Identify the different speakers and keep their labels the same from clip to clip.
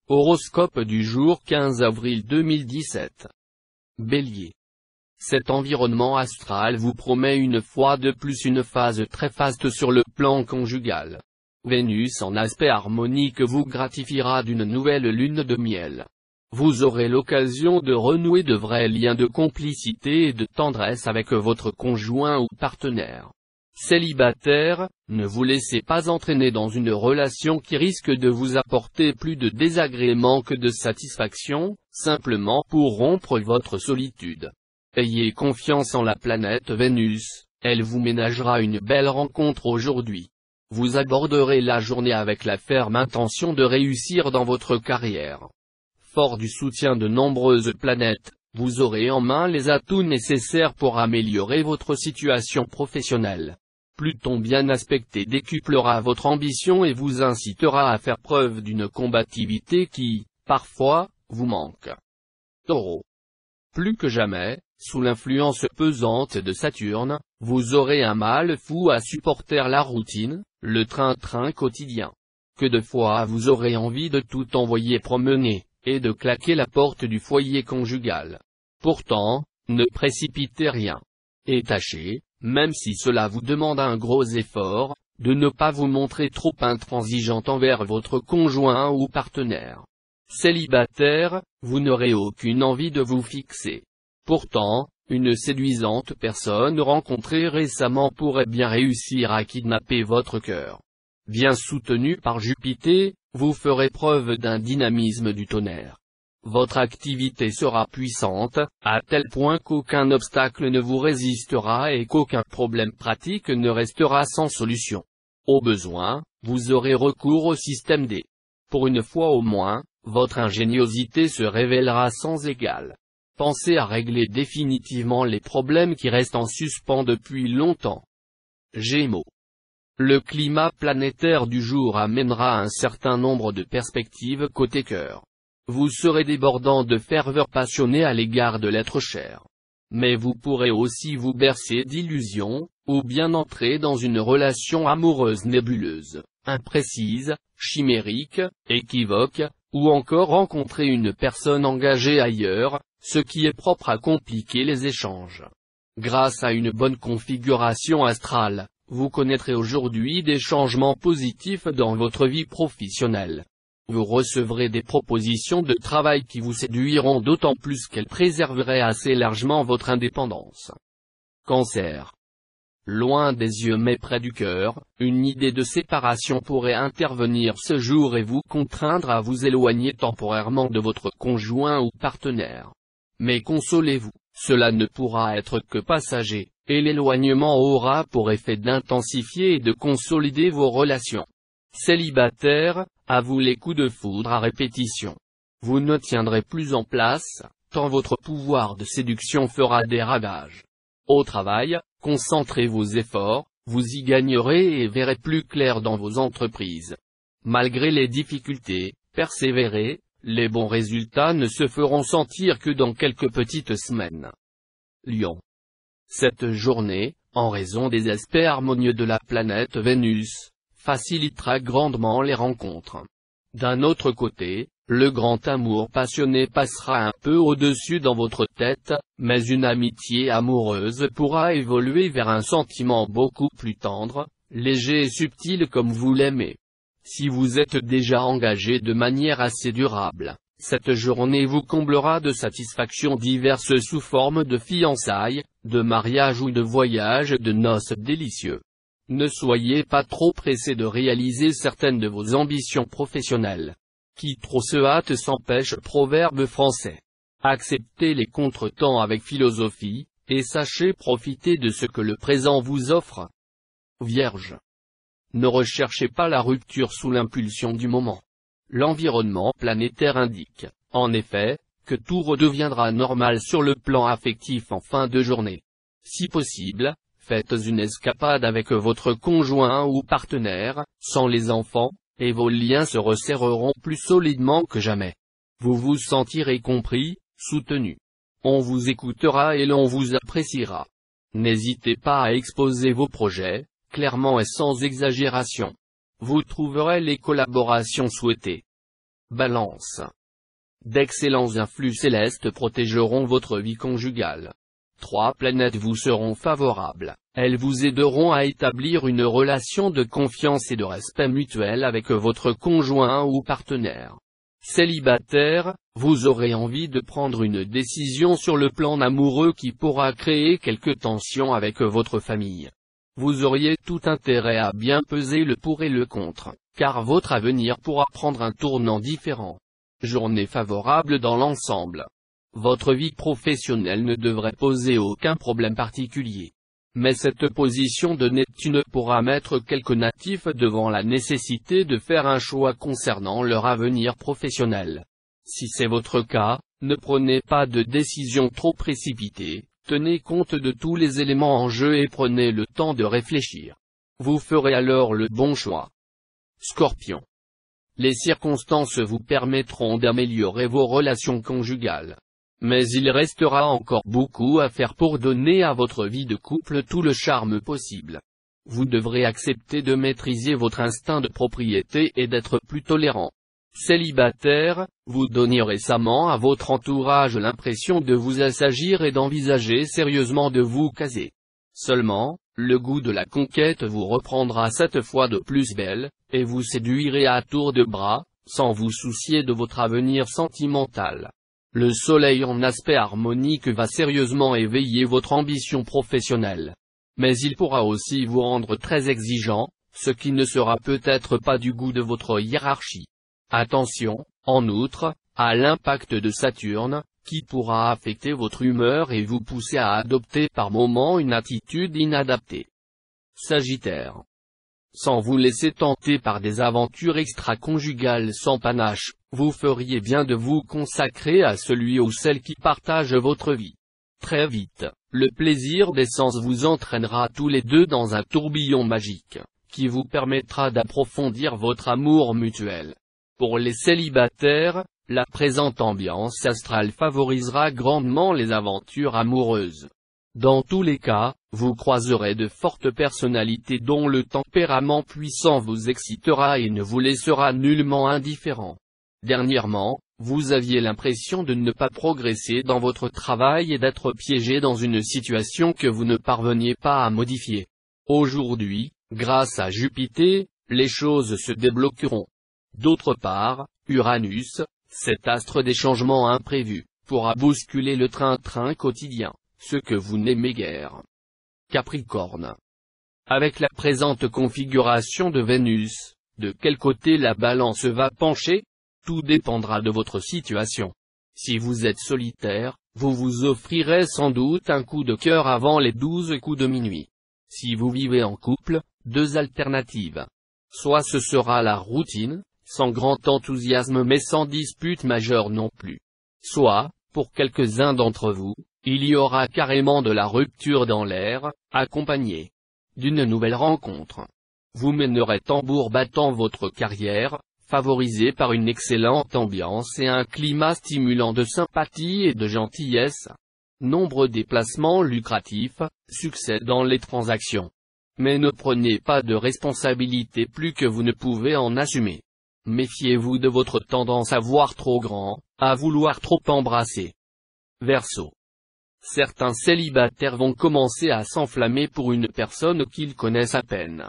Speaker 1: Horoscope du jour 15 avril 2017. Bélier. Cet environnement astral vous promet une fois de plus une phase très faste sur le plan conjugal. Vénus en aspect harmonique vous gratifiera d'une nouvelle lune de miel. Vous aurez l'occasion de renouer de vrais liens de complicité et de tendresse avec votre conjoint ou partenaire. Célibataire, ne vous laissez pas entraîner dans une relation qui risque de vous apporter plus de désagréments que de satisfaction, simplement pour rompre votre solitude. Ayez confiance en la planète Vénus, elle vous ménagera une belle rencontre aujourd'hui. Vous aborderez la journée avec la ferme intention de réussir dans votre carrière. Fort du soutien de nombreuses planètes, vous aurez en main les atouts nécessaires pour améliorer votre situation professionnelle. Pluton bien aspecté décuplera votre ambition et vous incitera à faire preuve d'une combativité qui, parfois, vous manque. Taureau. Plus que jamais, sous l'influence pesante de Saturne, vous aurez un mal fou à supporter la routine, le train-train quotidien. Que de fois vous aurez envie de tout envoyer promener, et de claquer la porte du foyer conjugal. Pourtant, ne précipitez rien. Et tâchez, même si cela vous demande un gros effort, de ne pas vous montrer trop intransigeant envers votre conjoint ou partenaire. Célibataire, vous n'aurez aucune envie de vous fixer. Pourtant, une séduisante personne rencontrée récemment pourrait bien réussir à kidnapper votre cœur. Bien soutenu par Jupiter, vous ferez preuve d'un dynamisme du tonnerre. Votre activité sera puissante, à tel point qu'aucun obstacle ne vous résistera et qu'aucun problème pratique ne restera sans solution. Au besoin, vous aurez recours au système D. Pour une fois au moins, votre ingéniosité se révélera sans égale. Pensez à régler définitivement les problèmes qui restent en suspens depuis longtemps. Gémeaux. Le climat planétaire du jour amènera un certain nombre de perspectives côté cœur. Vous serez débordant de ferveur passionnée à l'égard de l'être cher. Mais vous pourrez aussi vous bercer d'illusions, ou bien entrer dans une relation amoureuse nébuleuse, imprécise, chimérique, équivoque, ou encore rencontrer une personne engagée ailleurs, ce qui est propre à compliquer les échanges. Grâce à une bonne configuration astrale, vous connaîtrez aujourd'hui des changements positifs dans votre vie professionnelle. Vous recevrez des propositions de travail qui vous séduiront d'autant plus qu'elles préserveraient assez largement votre indépendance. Cancer. Loin des yeux mais près du cœur, une idée de séparation pourrait intervenir ce jour et vous contraindre à vous éloigner temporairement de votre conjoint ou partenaire. Mais consolez-vous, cela ne pourra être que passager, et l'éloignement aura pour effet d'intensifier et de consolider vos relations. Célibataire, à vous les coups de foudre à répétition. Vous ne tiendrez plus en place, tant votre pouvoir de séduction fera des ravages. Au travail, concentrez vos efforts, vous y gagnerez et verrez plus clair dans vos entreprises. Malgré les difficultés, persévérez, les bons résultats ne se feront sentir que dans quelques petites semaines. Lion. Cette journée, en raison des aspects harmonieux de la planète Vénus, facilitera grandement les rencontres. D'un autre côté, le grand amour passionné passera un peu au-dessus dans votre tête, mais une amitié amoureuse pourra évoluer vers un sentiment beaucoup plus tendre, léger et subtil comme vous l'aimez. Si vous êtes déjà engagé de manière assez durable, cette journée vous comblera de satisfactions diverses sous forme de fiançailles, de mariage ou de voyage de noces délicieux. Ne soyez pas trop pressé de réaliser certaines de vos ambitions professionnelles. Qui trop se hâte s'empêche, proverbe français. Acceptez les contretemps avec philosophie, et sachez profiter de ce que le présent vous offre. Vierge. Ne recherchez pas la rupture sous l'impulsion du moment. L'environnement planétaire indique, en effet, que tout redeviendra normal sur le plan affectif en fin de journée. Si possible, faites une escapade avec votre conjoint ou partenaire, sans les enfants, et vos liens se resserreront plus solidement que jamais. Vous vous sentirez compris, soutenu. On vous écoutera et l'on vous appréciera. N'hésitez pas à exposer vos projets, clairement et sans exagération. Vous trouverez les collaborations souhaitées. Balance. D'excellents influx célestes protégeront votre vie conjugale. 3 planètes vous seront favorables, elles vous aideront à établir une relation de confiance et de respect mutuel avec votre conjoint ou partenaire. Célibataire, vous aurez envie de prendre une décision sur le plan amoureux qui pourra créer quelques tensions avec votre famille. Vous auriez tout intérêt à bien peser le pour et le contre, car votre avenir pourra prendre un tournant différent. Journée favorable dans l'ensemble. Votre vie professionnelle ne devrait poser aucun problème particulier. Mais cette position de Neptune pourra mettre quelques natifs devant la nécessité de faire un choix concernant leur avenir professionnel. Si c'est votre cas, ne prenez pas de décision trop précipitée, tenez compte de tous les éléments en jeu et prenez le temps de réfléchir. Vous ferez alors le bon choix. Scorpion. Les circonstances vous permettront d'améliorer vos relations conjugales. Mais il restera encore beaucoup à faire pour donner à votre vie de couple tout le charme possible. Vous devrez accepter de maîtriser votre instinct de propriété et d'être plus tolérant. Célibataire, vous donniez récemment à votre entourage l'impression de vous assagir et d'envisager sérieusement de vous caser. Seulement, le goût de la conquête vous reprendra cette fois de plus belle, et vous séduirez à tour de bras, sans vous soucier de votre avenir sentimental. Le soleil en aspect harmonique va sérieusement éveiller votre ambition professionnelle. Mais il pourra aussi vous rendre très exigeant, ce qui ne sera peut-être pas du goût de votre hiérarchie. Attention, en outre, à l'impact de Saturne, qui pourra affecter votre humeur et vous pousser à adopter par moments une attitude inadaptée. Sagittaire. Sans vous laisser tenter par des aventures extra-conjugales sans panache, vous feriez bien de vous consacrer à celui ou celle qui partage votre vie. Très vite, le plaisir des sens vous entraînera tous les deux dans un tourbillon magique, qui vous permettra d'approfondir votre amour mutuel. Pour les célibataires, la présente ambiance astrale favorisera grandement les aventures amoureuses. Dans tous les cas, vous croiserez de fortes personnalités dont le tempérament puissant vous excitera et ne vous laissera nullement indifférent. Dernièrement, vous aviez l'impression de ne pas progresser dans votre travail et d'être piégé dans une situation que vous ne parveniez pas à modifier. Aujourd'hui, grâce à Jupiter, les choses se débloqueront. D'autre part, Uranus, cet astre des changements imprévus, pourra bousculer le train-train quotidien, ce que vous n'aimez guère. Capricorne. Avec la présente configuration de Vénus, de quel côté la balance va pencher? Tout dépendra de votre situation. Si vous êtes solitaire, vous vous offrirez sans doute un coup de cœur avant les 12 coups de minuit. Si vous vivez en couple, 2 alternatives. Soit ce sera la routine, sans grand enthousiasme mais sans dispute majeure non plus. Soit, pour quelques-uns d'entre vous, il y aura carrément de la rupture dans l'air, accompagnée d'une nouvelle rencontre. Vous mènerez tambour battant votre carrière, favorisée par une excellente ambiance et un climat stimulant de sympathie et de gentillesse. Nombre des placements lucratifs, succès dans les transactions. Mais ne prenez pas de responsabilité plus que vous ne pouvez en assumer. Méfiez-vous de votre tendance à voir trop grand, à vouloir trop embrasser. Verseau. Certains célibataires vont commencer à s'enflammer pour une personne qu'ils connaissent à peine.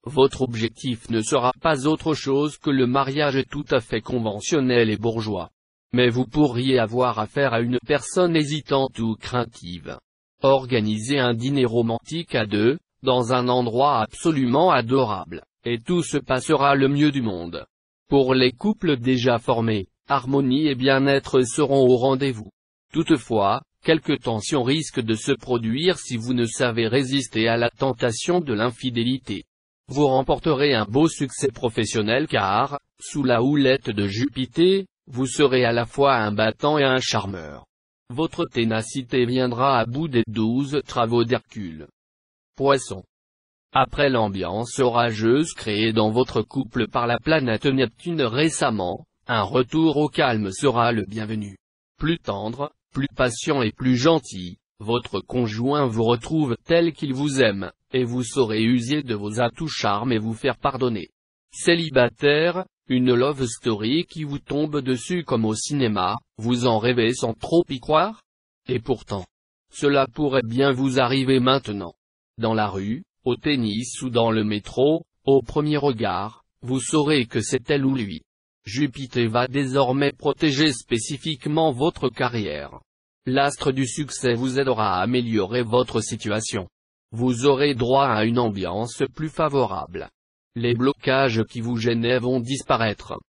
Speaker 1: Votre objectif ne sera pas autre chose que le mariage tout à fait conventionnel et bourgeois. Mais vous pourriez avoir affaire à une personne hésitante ou craintive. Organisez un dîner romantique à 2, dans un endroit absolument adorable, et tout se passera le mieux du monde. Pour les couples déjà formés, harmonie et bien-être seront au rendez-vous. Toutefois, quelques tensions risquent de se produire si vous ne savez résister à la tentation de l'infidélité. Vous remporterez un beau succès professionnel car, sous la houlette de Jupiter, vous serez à la fois un battant et un charmeur. Votre ténacité viendra à bout des 12 travaux d'Hercule. Poisson. Après l'ambiance orageuse créée dans votre couple par la planète Neptune récemment, un retour au calme sera le bienvenu. Plus tendre, plus patient et plus gentil, votre conjoint vous retrouve tel qu'il vous aime, et vous saurez user de vos atouts charme et vous faire pardonner. Célibataire, Une love story qui vous tombe dessus comme au cinéma, vous en rêvez sans trop y croire? Et pourtant, cela pourrait bien vous arriver maintenant. Dans la rue, au tennis ou dans le métro, au premier regard, vous saurez que c'est elle ou lui. Jupiter va désormais protéger spécifiquement votre carrière. L'astre du succès vous aidera à améliorer votre situation. Vous aurez droit à une ambiance plus favorable. Les blocages qui vous gênaient vont disparaître.